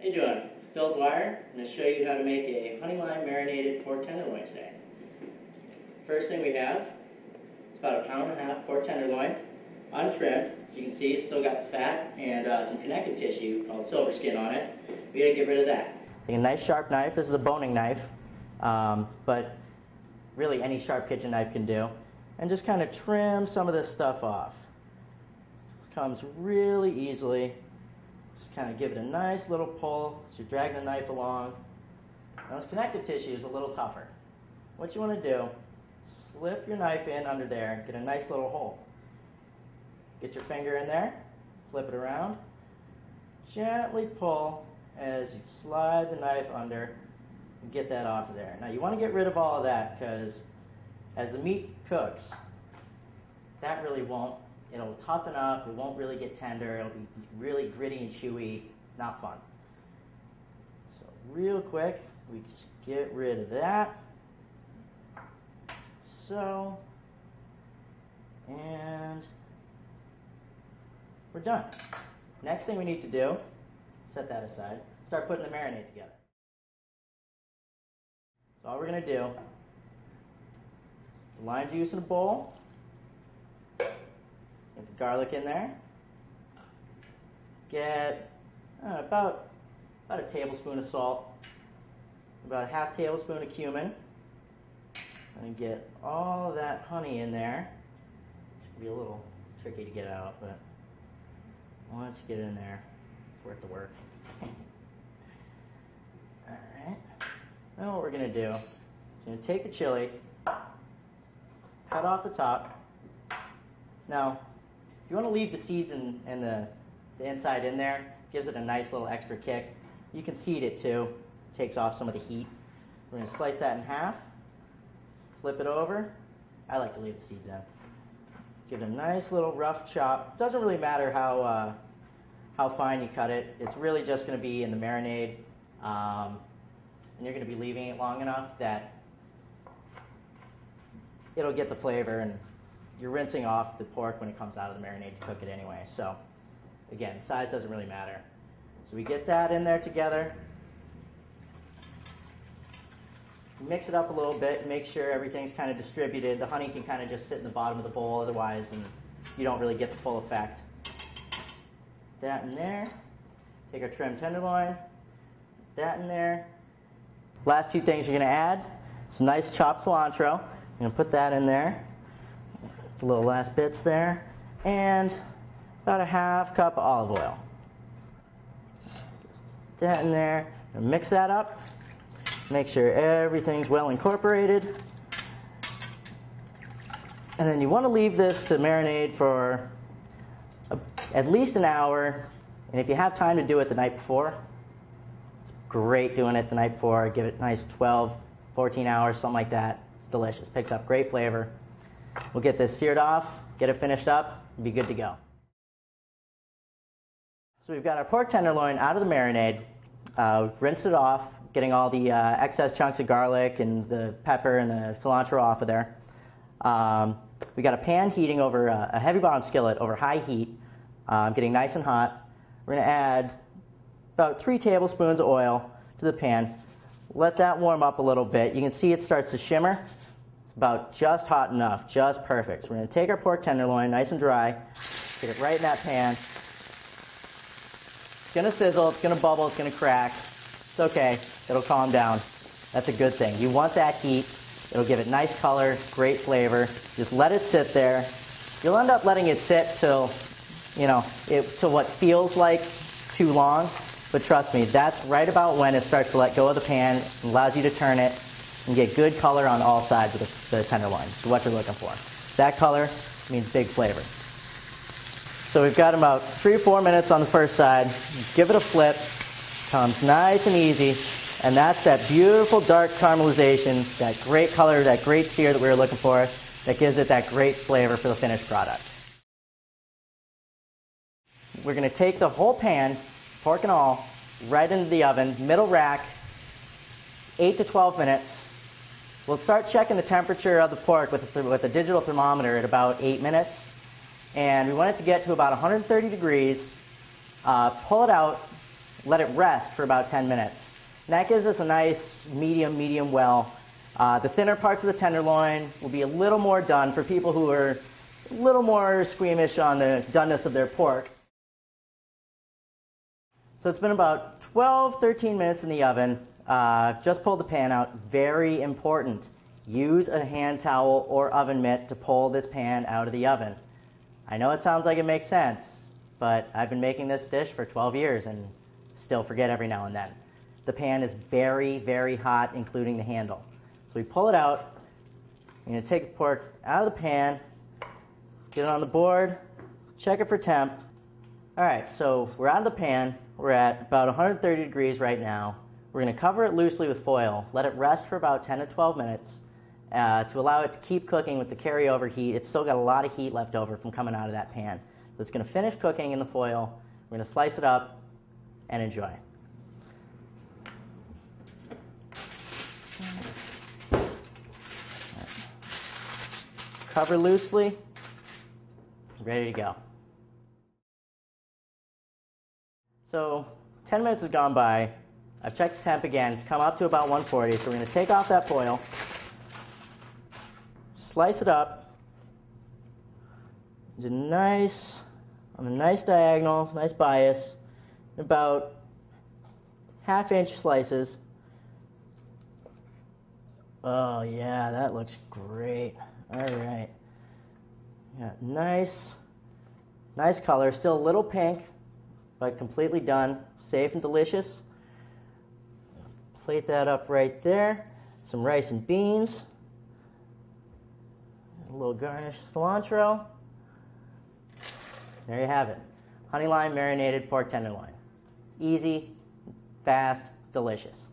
How you doing? Phil Dwyer. I'm going to show you how to make a honey lime marinated pork tenderloin today. First thing we have is about 1.5 pounds pork tenderloin, untrimmed. So you can see it's still got the fat and some connective tissue called silver skin on it. We got to get rid of that. Take a nice sharp knife. This is a boning knife, but really any sharp kitchen knife can do. And just kind of trim some of this stuff off. It comes really easily. Just kind of give it a nice little pull as you drag the knife along. Now this connective tissue is a little tougher. What you want to do, slip your knife in under there, get a nice little hole. Get your finger in there, flip it around, gently pull as you slide the knife under and get that off of there. Now you want to get rid of all of that because as the meat cooks, that really won't. It'll toughen up, it won't really get tender, it'll be really gritty and chewy, not fun. So real quick, we just get rid of that. So, and we're done. Next thing we need to do, set that aside, start putting the marinade together. So all we're going to do, lime juice in a bowl. Get the garlic in there. Get about a tablespoon of salt, about a half tablespoon of cumin, and get all of that honey in there. It's going to be a little tricky to get out, but once you get it in there, it's worth the work. All right. Now what we're going to do is we're going to take the chili, cut off the top. Now, if you want to leave the seeds and the inside in there, gives it a nice little extra kick. You can seed it too. Takes off some of the heat. We're going to slice that in half, flip it over. I like to leave the seeds in. Give it a nice little rough chop. It doesn't really matter how fine you cut it. It's really just going to be in the marinade, and you're going to be leaving it long enough that it'll get the flavor, and you're rinsing off the pork when it comes out of the marinade to cook it anyway. So again, size doesn't really matter. So we get that in there together. Mix it up a little bit, make sure everything's kind of distributed. The honey can kind of just sit in the bottom of the bowl otherwise, and you don't really get the full effect. That in there. Take our trimmed tenderloin. That in there. Last two things you're going to add, some nice chopped cilantro. I'm going to put that in there. The little last bits there. And about a half cup of olive oil. That in there. And mix that up. Make sure everything's well incorporated. And then you want to leave this to marinate for at least an hour. And if you have time to do it the night before, it's great doing it the night before. Give it a nice 12, 14 hours, something like that. It's delicious. Picks up great flavor. We'll get this seared off, get it finished up, and be good to go. So we've got our pork tenderloin out of the marinade. We've rinsed it off, getting all the excess chunks of garlic and the pepper and the cilantro off of there. We got a pan heating over a heavy bottom skillet over high heat, getting nice and hot. We're going to add about 3 tablespoons of oil to the pan. Let that warm up a little bit. You can see it starts to shimmer. It's about just hot enough, just perfect. So we're going to take our pork tenderloin, nice and dry, get it right in that pan. It's going to sizzle, it's going to bubble, it's going to crack. It's okay, it'll calm down. That's a good thing. You want that heat. It'll give it nice color, great flavor. Just let it sit there. You'll end up letting it sit till, till what feels like too long. But trust me, that's right about when it starts to let go of the pan, allows you to turn it and get good color on all sides of the tenderloin. So what you're looking for. That color means big flavor. So we've got about 3 or 4 minutes on the first side. Give it a flip. Comes nice and easy. And that's that beautiful dark caramelization, that great color, that great sear that we were looking for, that gives it that great flavor for the finished product. We're going to take the whole pan, pork and all, right into the oven, middle rack, 8 to 12 minutes. We'll start checking the temperature of the pork with a digital thermometer at about 8 minutes. And we want it to get to about 130 degrees. Pull it out, let it rest for about 10 minutes. And that gives us a nice medium well. The thinner parts of the tenderloin will be a little more done for people who are a little more squeamish on the doneness of their pork. So it's been about 12-13 minutes in the oven. Just pulled the pan out. Very important. Use a hand towel or oven mitt to pull this pan out of the oven. I know it sounds like it makes sense, but I've been making this dish for 12 years and still forget every now and then. The pan is very hot, including the handle. So we pull it out. I'm going to take the pork out of the pan, get it on the board, check it for temp. All right, so we're out of the pan. We're at about 130 degrees right now. We're going to cover it loosely with foil, let it rest for about 10 to 12 minutes to allow it to keep cooking with the carryover heat. It's still got a lot of heat left over from coming out of that pan. So it's going to finish cooking in the foil. We're going to slice it up and enjoy. Cover loosely, ready to go. So 10 minutes has gone by. I've checked the temp again. It's come up to about 140, so we're going to take off that foil, slice it up into on a nice diagonal, nice bias, about half-inch slices. Oh yeah, that looks great. All right. Yeah, nice color. Still a little pink, but completely done. Safe and delicious. Plate that up right there. Some rice and beans. A little garnish cilantro. There you have it. Honey lime marinated pork tenderloin. Easy, fast, delicious.